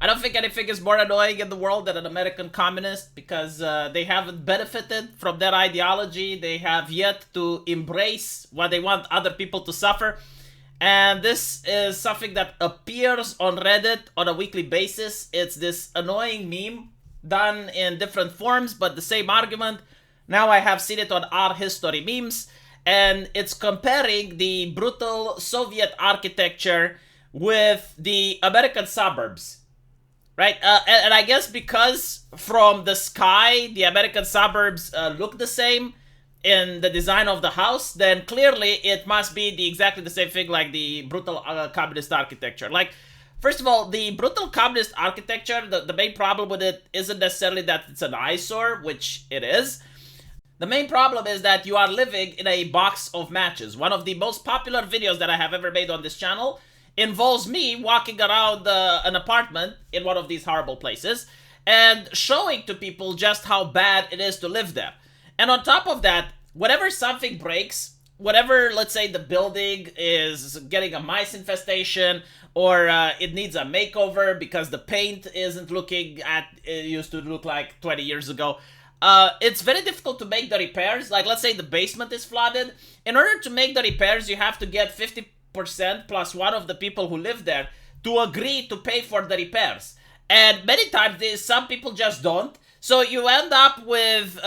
I don't think anything is more annoying in the world than an American communist because they haven't benefited from that ideology. They have yet to embrace what they want other people to suffer. And this is something that appears on Reddit on a weekly basis. It's this annoying meme done in different forms, but the same argument. Now I have seen it on Our History Memes, and it's comparing the brutal Soviet architecture with the American suburbs, right? And I guess because from the sky, the American suburbs look the same in the design of the house, then clearly it must be exactly the same thing like the brutal communist architecture. Like, first of all, the brutal communist architecture, the main problem with it isn't necessarily that it's an eyesore, which it is. The main problem is that you are living in a box of matches. One of the most popular videos that I have ever made on this channel involves me walking around an apartment in one of these horrible places and showing to people just how bad it is to live there. And on top of that, whenever something breaks, whatever, let's say the building is getting a mice infestation or it needs a makeover because the paint isn't looking at it used to look like 20 years ago, it's very difficult to make the repairs. Like, let's say the basement is flooded. In order to make the repairs, you have to get 50% plus one of the people who live there to agree to pay for the repairs. And many times, some people just don't. So you end up with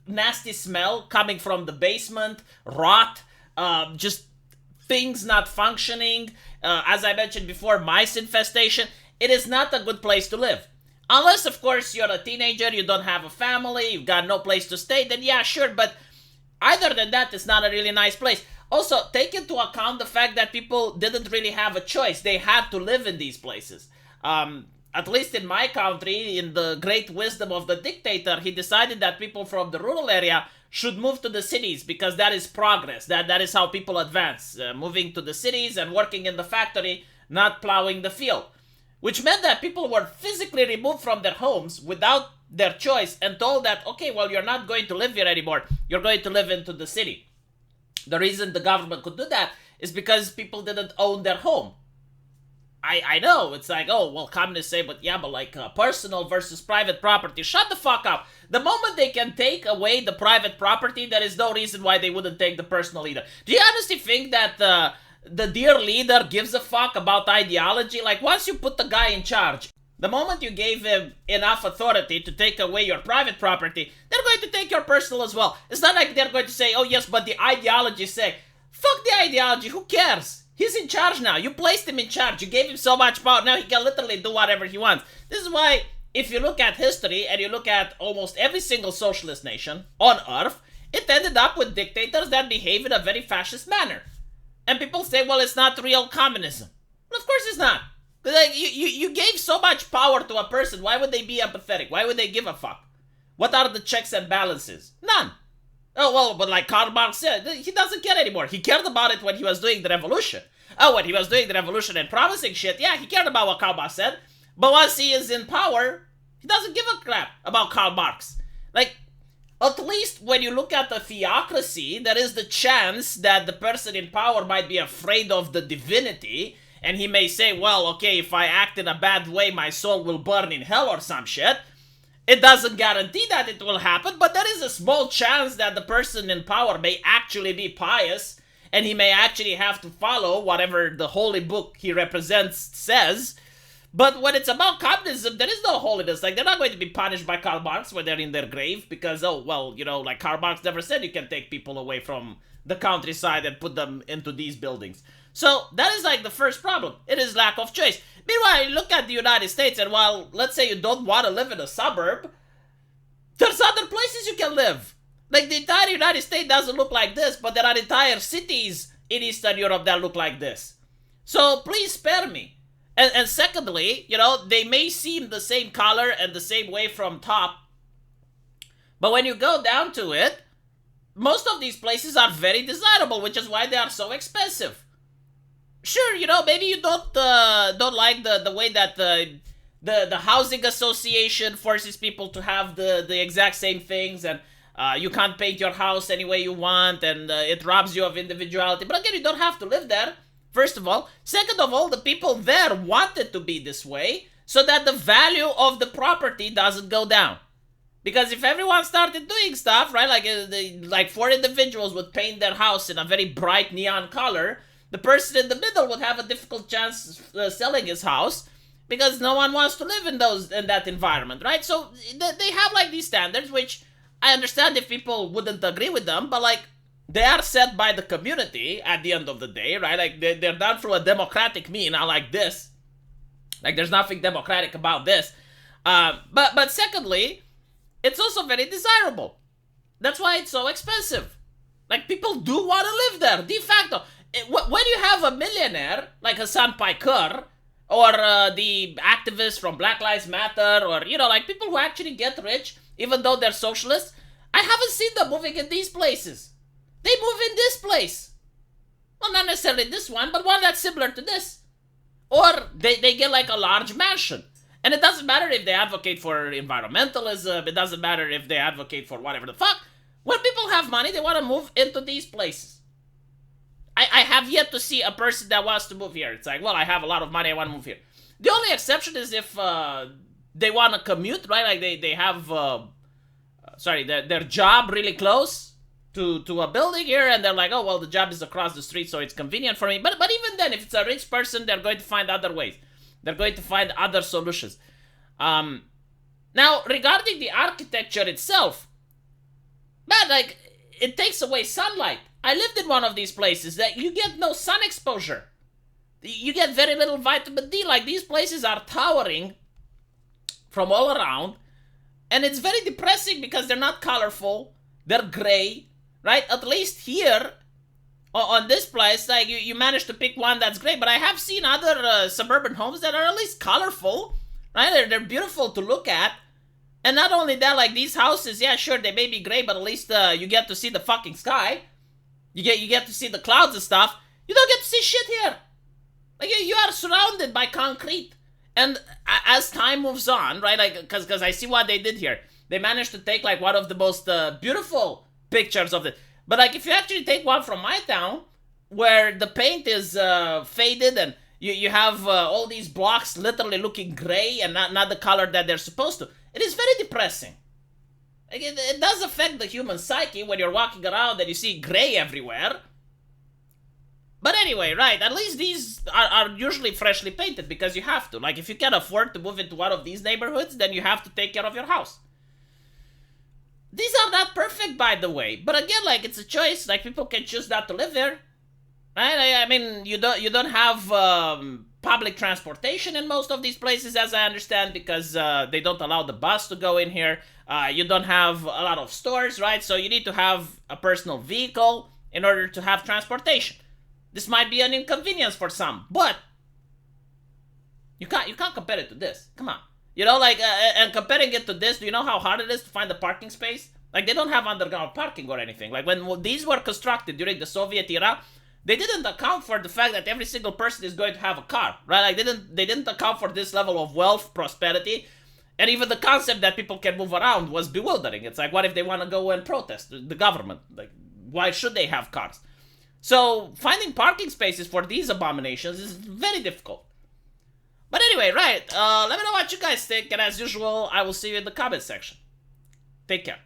nasty smell coming from the basement, rot, just things not functioning. As I mentioned before, mice infestation. It is not a good place to live. Unless, of course, you're a teenager, you don't have a family, you've got no place to stay, then yeah, sure, but other than that, it's not a really nice place. Also, take into account the fact that people didn't really have a choice. They had to live in these places. At least in my country, in the great wisdom of the dictator, he decided that people from the rural area should move to the cities because that is progress. That is how people advance, moving to the cities and working in the factory, not plowing the field. Which meant that people were physically removed from their homes without their choice and told that, okay, well, you're not going to live here anymore. You're going to live into the city. The reason the government could do that is because people didn't own their home. I know, it's like, oh, well, communists say, but yeah, but like personal versus private property. Shut the fuck up. The moment they can take away the private property, there is no reason why they wouldn't take the personal either. Do you honestly think that the dear leader gives a fuck about ideology? Like, once you put the guy in charge, the moment you gave him enough authority to take away your private property, they're going to take your personal as well. It's not like they're going to say, oh yes, but the ideology say, fuck the ideology, who cares? He's in charge now. You placed him in charge. You gave him so much power. Now he can literally do whatever he wants. This is why, if you look at history and you look at almost every single socialist nation on earth, it ended up with dictators that behave in a very fascist manner. And people say, well, it's not real communism. Well, of course it's not. Like, you gave so much power to a person. Why would they be empathetic? Why would they give a fuck? What are the checks and balances? None. Oh, well, but like Karl Marx said, he doesn't care anymore. He cared about it when he was doing the revolution. Oh, when he was doing the revolution and promising shit, yeah, he cared about what Karl Marx said. But once he is in power, he doesn't give a crap about Karl Marx. Like, at least when you look at the theocracy, there is the chance that the person in power might be afraid of the divinity, and he may say, well, okay, if I act in a bad way, my soul will burn in hell or some shit. It doesn't guarantee that it will happen, but there is a small chance that the person in power may actually be pious, and he may actually have to follow whatever the holy book he represents says. But when it's about communism, there is no holiness. Like, they're not going to be punished by Karl Marx when they're in their grave because, oh, well, you know, like Karl Marx never said you can take people away from the countryside and put them into these buildings. So that is like the first problem. It is lack of choice. Meanwhile, you look at the United States, and while, let's say you don't want to live in a suburb, there's other places you can live. Like, the entire United States doesn't look like this, but there are entire cities in Eastern Europe that look like this. So please spare me. And secondly, you know, they may seem the same color and the same way from top, but when you go down to it, most of these places are very desirable, which is why they are so expensive. Sure, you know, maybe you don't like the way that the housing association forces people to have the exact same things, and you can't paint your house any way you want, and it robs you of individuality. But again, you don't have to live there, first of all. Second of all, the people there want it to be this way. so that the value of the property doesn't go down. Because if everyone started doing stuff, right, like 4 individuals would paint their house in a very bright neon color, the person in the middle would have a difficult chance selling his house because no one wants to live in that environment, right? So they have like these standards, which I understand if people wouldn't agree with them, but like they are set by the community at the end of the day, right? Like they're done through a democratic mean, not like this. Like there's nothing democratic about this. But secondly, it's also very desirable. That's why it's so expensive. Like people do want to live there, de facto. When you have a millionaire like Hassan Piker or the activists from Black Lives Matter, or like people who actually get rich even though they're socialists, I haven't seen them moving in these places. They move in this place. Well, not necessarily this one, but one that's similar to this. Or they get like a large mansion. And it doesn't matter if they advocate for environmentalism, it doesn't matter if they advocate for whatever the fuck. When people have money, they want to move into these places. I have yet to see a person that wants to move here. It's like, well, I have a lot of money, I want to move here. The only exception is if they want to commute, right? Like they have, their job really close to a building here, and they're like, oh, well, the job is across the street, so it's convenient for me. But even then, if it's a rich person, they're going to find other ways. They're going to find other solutions. Now, regarding the architecture itself, man, like, it takes away sunlight. I lived in one of these places that you get no sun exposure. You get very little vitamin D. Like, these places are towering from all around, and it's very depressing because they're not colorful. They're gray, right? At least here, on this place, like, you managed to pick one that's gray, but I have seen other suburban homes that are at least colorful, right? They're beautiful to look at. And not only that, like, these houses, yeah, sure, they may be gray, but at least you get to see the fucking sky. You get to see the clouds and stuff. You don't get to see shit here. Like, you are surrounded by concrete. And as time moves on, right, like, because I see what they did here. They managed to take, like, one of the most beautiful pictures of it. But, like, if you actually take one from my town, where the paint is faded and you have all these blocks literally looking gray and not the color that they're supposed to, it is very depressing. Like, it does affect the human psyche when you're walking around and you see gray everywhere. But anyway, right, at least these are usually freshly painted because you have to. Like, if you can afford to move into one of these neighborhoods, then you have to take care of your house. These are not perfect, by the way. But again, like, it's a choice. Like, people can choose not to live there. Right? I mean, you don't have public transportation in most of these places, as I understand, because they don't allow the bus to go in here. You don't have a lot of stores, right? So you need to have a personal vehicle in order to have transportation. This might be an inconvenience for some, but you can't compare it to this. Come on. Like, and comparing it to this, do you know how hard it is to find a parking space? Like, they don't have underground parking or anything. Like, when these were constructed during the Soviet era, they didn't account for the fact that every single person is going to have a car, right? Like, they didn't account for this level of wealth, prosperity, and even the concept that people can move around was bewildering. It's like, what if they want to go and protest the government? Like, why should they have cars? So, finding parking spaces for these abominations is very difficult. But anyway, right, let me know what you guys think, and as usual, I will see you in the comment section. Take care.